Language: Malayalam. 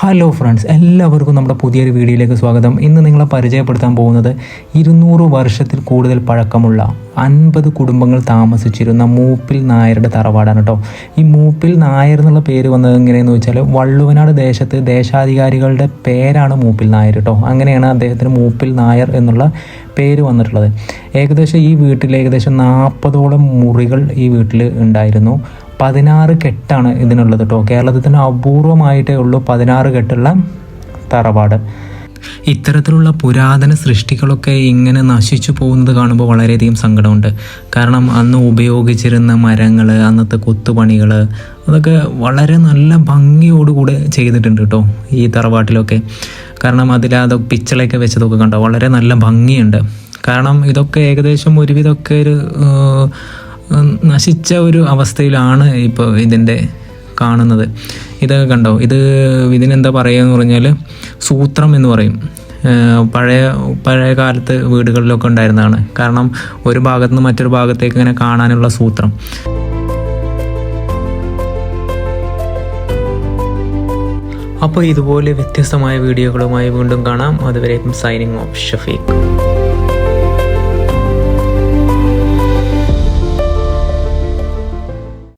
ഹലോ ഫ്രണ്ട്സ്, എല്ലാവർക്കും നമ്മുടെ പുതിയൊരു വീഡിയോയിലേക്ക് സ്വാഗതം. ഇന്ന് നിങ്ങളെ പരിചയപ്പെടുത്താൻ പോകുന്നത് 200 വർഷത്തിൽ കൂടുതൽ പഴക്കമുള്ള 50 കുടുംബങ്ങൾ താമസിച്ചിരുന്ന മൂപ്പിൽ നായരുടെ തറവാടാണ് കേട്ടോ. ഈ മൂപ്പിൽ നായർ എന്നുള്ള പേര് വന്നത് എങ്ങനെയെന്ന് വെച്ചാൽ വള്ളുവനാട് ദേശത്ത് ദേശാധികാരികളുടെ പേരാണ് മൂപ്പിൽ നായർ കേട്ടോ. അങ്ങനെയാണ് അദ്ദേഹത്തിന് മൂപ്പിൽ നായർ എന്നുള്ള പേര് വന്നിട്ടുള്ളത്. ഏകദേശം ഈ വീട്ടിൽ 40ഓളം മുറികൾ ഈ വീട്ടിൽ ഉണ്ടായിരുന്നു. 16 കെട്ടാണ് ഇതിനുള്ളത് കേട്ടോ. കേരളത്തിൽ തന്നെ അപൂർവമായിട്ടേ ഉള്ളൂ 16 കെട്ടുള്ള തറവാട്. ഇത്തരത്തിലുള്ള പുരാതന സൃഷ്ടികളൊക്കെ ഇങ്ങനെ നശിച്ചു പോകുന്നത് കാണുമ്പോൾ വളരെയധികം സങ്കടമുണ്ട്. കാരണം അന്ന് ഉപയോഗിച്ചിരുന്ന മരങ്ങൾ, അന്നത്തെ കൊത്തുപണികൾ, അതൊക്കെ വളരെ നല്ല ഭംഗിയോടുകൂടെ ചെയ്തിട്ടുണ്ട് കേട്ടോ ഈ തറവാട്ടിലൊക്കെ. കാരണം അതിലത് പിച്ചളയൊക്കെ വെച്ചതൊക്കെ കണ്ടോ, വളരെ നല്ല ഭംഗിയുണ്ട്. കാരണം ഇതൊക്കെ ഏകദേശം ഒരുവിധമൊക്കെ ഒരു നശിച്ച ഒരു അവസ്ഥയിലാണ് ഇപ്പോൾ ഇതിൻ്റെ കാണുന്നത്. ഇതൊക്കെ കണ്ടോ, ഇതിനെന്താ പറയുക എന്ന് പറഞ്ഞാൽ സൂത്രം എന്ന് പറയും. പഴയ കാലത്ത് വീടുകളിലൊക്കെ ഉണ്ടായിരുന്നതാണ്. കാരണം ഒരു ഭാഗത്ത് നിന്ന് മറ്റൊരു ഭാഗത്തേക്ക് ഇങ്ങനെ കാണാനുള്ള സൂത്രം. അപ്പോൾ ഇതുപോലെ വ്യത്യസ്തമായ വീഡിയോകളുമായി വീണ്ടും കാണാം. അതുവരേക്കും സൈനിങ് ഓഫ് ഷഫീഖ്.